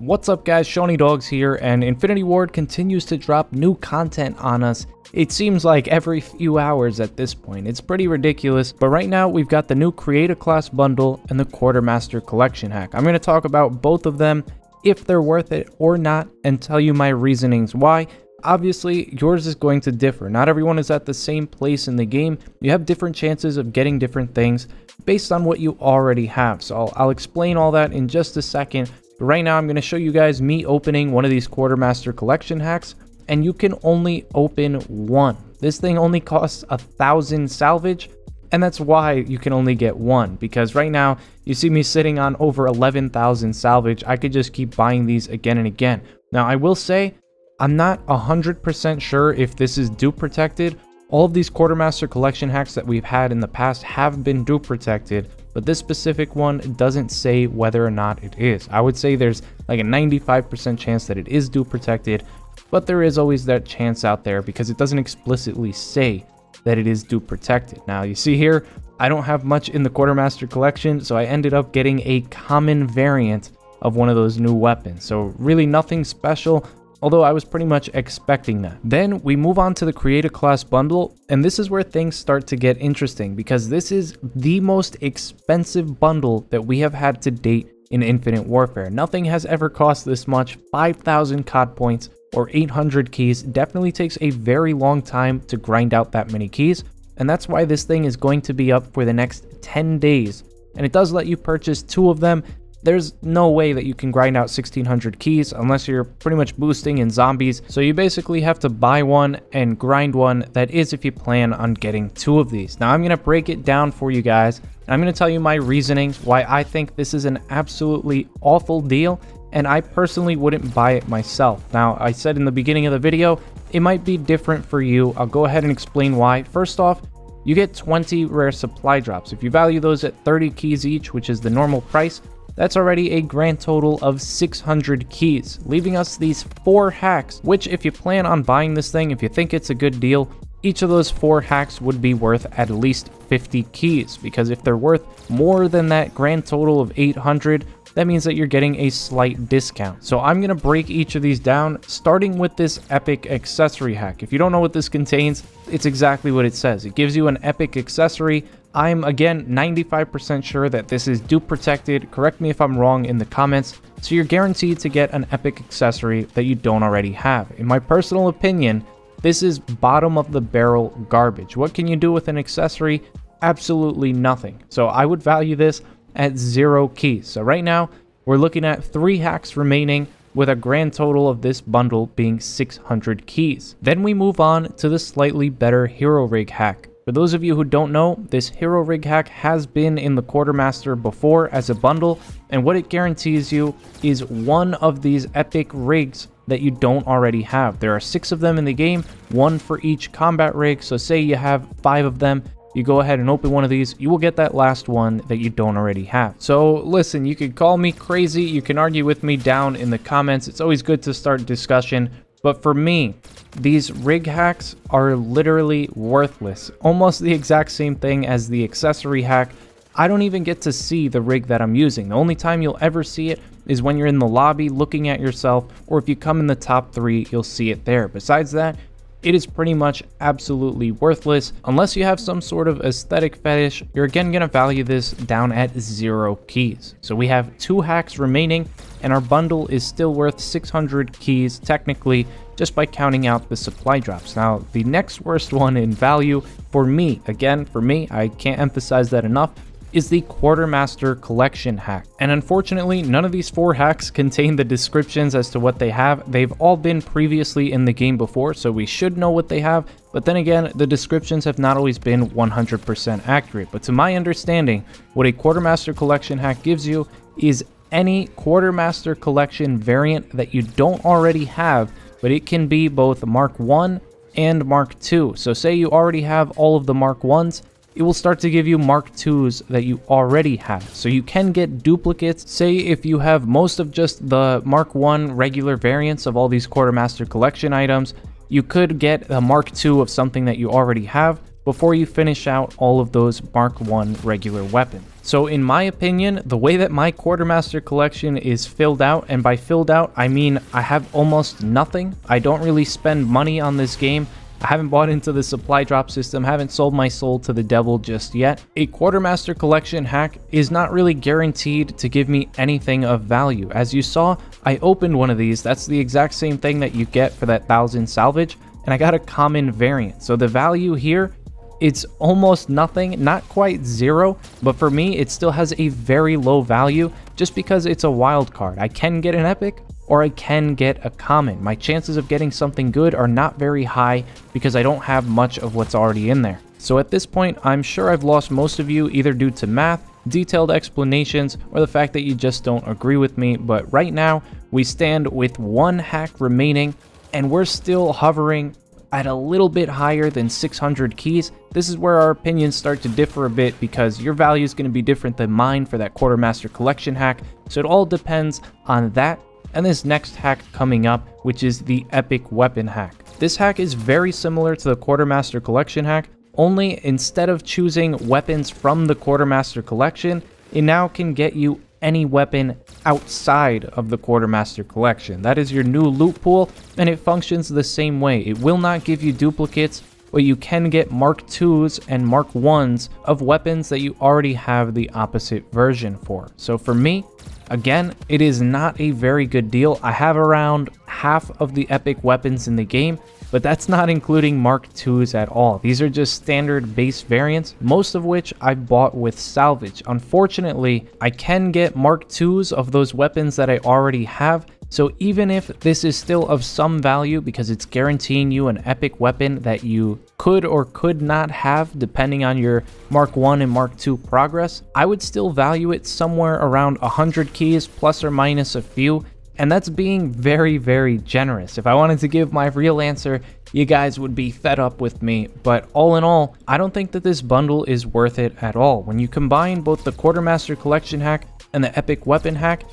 What's up guys, Shawnee Dogs here, and Infinity Ward continues to drop new content on us. It seems like every few hours at this point. It's pretty ridiculous, but right now we've got the new Create a Class bundle and the Quartermaster collection hack. I'm going to talk about both of them, if they're worth it or not, and tell you my reasonings why. Obviously, yours is going to differ. Not everyone is at the same place in the game. You have different chances of getting different things based on what you already have. So I'll explain all that in just a second. But right now, I'm going to show you guys me opening one of these Quartermaster collection hacks, and you can only open one. This thing only costs 1,000 salvage, and that's why you can only get one, because right now you see me sitting on over 11,000 salvage. I could just keep buying these again and again. Now, I will say, I'm not 100% sure if this is dupe protected. All of these Quartermaster collection hacks that we've had in the past have been dupe protected, but this specific one doesn't say whether or not it is. I would say there's like a 95% chance that it is dupe protected, but there is always that chance out there because it doesn't explicitly say that it is dupe protected. Now you see here, I don't have much in the Quartermaster collection, so I ended up getting a common variant of one of those new weapons. So really nothing special, although I was pretty much expecting that. Then we move on to the Create a Class bundle, and this is where things start to get interesting because this is the most expensive bundle that we have had to date in Infinite Warfare. Nothing has ever cost this much. 5,000 COD points or 800 keys. Definitely takes a very long time to grind out that many keys, and that's why this thing is going to be up for the next 10 days. And it does let you purchase 2 of them. There's no way that you can grind out 1,600 keys unless you're pretty much boosting in zombies. So you basically have to buy one and grind one. That is if you plan on getting 2 of these. Now I'm going to break it down for you guys. And I'm going to tell you my reasonings why I think this is an absolutely awful deal. And I personally wouldn't buy it myself. Now I said in the beginning of the video, it might be different for you. I'll go ahead and explain why. First off, you get 20 rare supply drops. If you value those at 30 keys each, which is the normal price, that's already a grand total of 600 keys, leaving us these 4 hacks, which if you plan on buying this thing, if you think it's a good deal, each of those 4 hacks would be worth at least 50 keys, because if they're worth more than that grand total of 800, that means that you're getting a slight discount. So I'm going to break each of these down, starting with this epic accessory hack. If you don't know what this contains, it's exactly what it says. It gives you an epic accessory. I'm, again, 95% sure that this is dupe protected. Correct me if I'm wrong in the comments. So you're guaranteed to get an epic accessory that you don't already have. In my personal opinion, this is bottom of the barrel garbage. What can you do with an accessory? Absolutely nothing. So I would value this at 0 keys. So right now, we're looking at 3 hacks remaining, with a grand total of this bundle being 600 keys. Then we move on to the slightly better hero rig hack. For those of you who don't know, this hero rig hack has been in the Quartermaster before as a bundle, and what it guarantees you is one of these epic rigs that you don't already have. There are 6 of them in the game, 1 for each combat rig. So say you have 5 of them, you go ahead and open one of these, you will get that last one that you don't already have. So listen, you could call me crazy, you can argue with me down in the comments. It's always good to start discussion. But for me, these rig hacks are literally worthless. Almost the exact same thing as the accessory hack. I don't even get to see the rig that I'm using. The only time you'll ever see it is when you're in the lobby looking at yourself, or if you come in the top 3, you'll see it there. Besides that, it is pretty much absolutely worthless. Unless you have some sort of aesthetic fetish, you're again going to value this down at 0 keys. So we have 2 hacks remaining, and our bundle is still worth 600 keys technically, just by counting out the supply drops. Now, the next worst one in value for me, again, for me, I can't emphasize that enough, is the Quartermaster collection hack. And unfortunately, none of these 4 hacks contain the descriptions as to what they have. They've all been previously in the game before, so we should know what they have. But then again, the descriptions have not always been 100% accurate. But to my understanding, what a Quartermaster collection hack gives you is any Quartermaster collection variant that you don't already have, but it can be both Mark 1 and Mark 2. So say you already have all of the Mark 1s, it will start to give you Mark 2s that you already have. So you can get duplicates. Say if you have most of just the Mark 1 regular variants of all these Quartermaster collection items, you could get a Mark 2 of something that you already have, before you finish out all of those Mark 1 regular weapons. So in my opinion, the way that my Quartermaster collection is filled out, and by filled out, I mean I have almost nothing. I don't really spend money on this game. I haven't bought into the supply drop system, haven't sold my soul to the devil just yet. A Quartermaster collection hack is not really guaranteed to give me anything of value. As you saw, I opened one of these. That's the exact same thing that you get for that 1000 salvage, and I got a common variant. So the value here, it's almost nothing, not quite zero, but for me, it still has a very low value just because it's a wild card. I can get an epic, or I can get a common. My chances of getting something good are not very high because I don't have much of what's already in there. So at this point, I'm sure I've lost most of you either due to math, detailed explanations, or the fact that you just don't agree with me. But right now, we stand with one hack remaining, and we're still hovering at a little bit higher than 600 keys. This is where our opinions start to differ a bit because your value is going to be different than mine for that Quartermaster collection hack. So it all depends on that and this next hack coming up, which is the epic weapon hack. This hack is very similar to the Quartermaster collection hack, only instead of choosing weapons from the Quartermaster collection, it now can get you any weapon outside of the Quartermaster collection. That is your new loot pool, and it functions the same way. It will not give you duplicates, but you can get Mark 2s and Mark 1s of weapons that you already have the opposite version for. So for me, again, it is not a very good deal. I have around half of the epic weapons in the game, but that's not including Mark 2s at all. These are just standard base variants, most of which I bought with salvage. Unfortunately, I can get Mark 2s of those weapons that I already have. So even if this is still of some value because it's guaranteeing you an epic weapon that you could or could not have depending on your Mark 1 and Mark 2 progress, I would still value it somewhere around 100 keys plus or minus a few. And that's being very, very generous. If I wanted to give my real answer, you guys would be fed up with me. But all in all, I don't think that this bundle is worth it at all. When you combine both the Quartermaster collection hack and the epic weapon hack,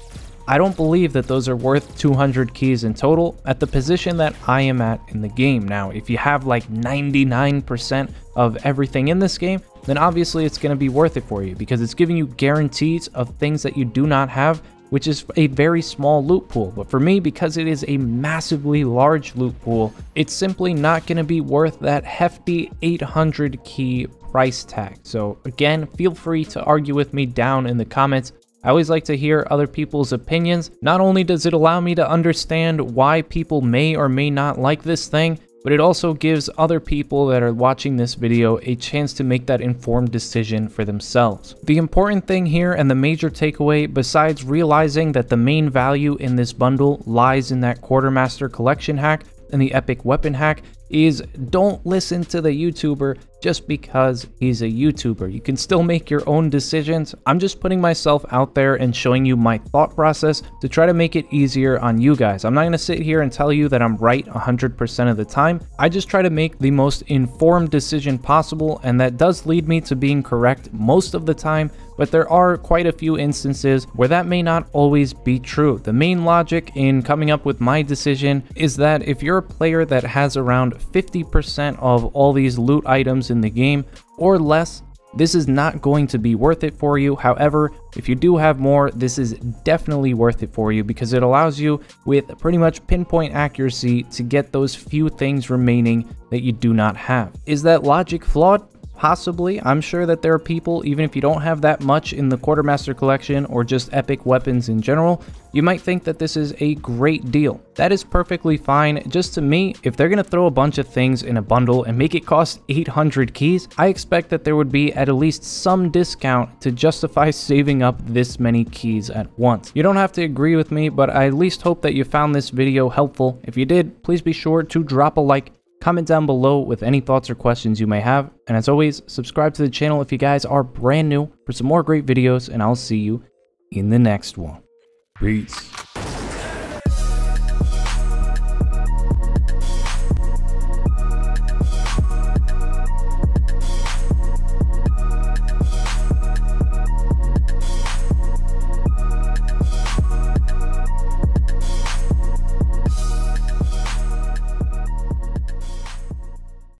I don't believe that those are worth 200 keys in total at the position that I am at in the game. Now, if you have like 99% of everything in this game, then obviously it's going to be worth it for you because it's giving you guarantees of things that you do not have, which is a very small loot pool. But for me, because it is a massively large loot pool, it's simply not going to be worth that hefty 800 key price tag. So again, feel free to argue with me down in the comments. I always like to hear other people's opinions. Not only does it allow me to understand why people may or may not like this thing, but it also gives other people that are watching this video a chance to make that informed decision for themselves. The important thing here and the major takeaway, besides realizing that the main value in this bundle lies in that Quartermaster collection hack and the epic weapon hack, is don't listen to the YouTuber just because he's a YouTuber. You can still make your own decisions. I'm just putting myself out there and showing you my thought process to try to make it easier on you guys. I'm not going to sit here and tell you that I'm right 100% of the time. I just try to make the most informed decision possible, and that does lead me to being correct most of the time, but there are quite a few instances where that may not always be true. The main logic in coming up with my decision is that if you're a player that has around 50% of all these loot items in the game or less, this is not going to be worth it for you. However, if you do have more, this is definitely worth it for you because it allows you with pretty much pinpoint accuracy to get those few things remaining that you do not have. Is that logic flawed? Possibly. I'm sure that there are people, even if you don't have that much in the Quartermaster collection or just epic weapons in general, you might think that this is a great deal. That is perfectly fine. Just to me, if they're going to throw a bunch of things in a bundle and make it cost 800 keys, I expect that there would be at least some discount to justify saving up this many keys at once. You don't have to agree with me, but I at least hope that you found this video helpful. If you did, please be sure to drop a like. Comment down below with any thoughts or questions you may have. And as always, subscribe to the channel if you guys are brand new for some more great videos, and I'll see you in the next one. Peace.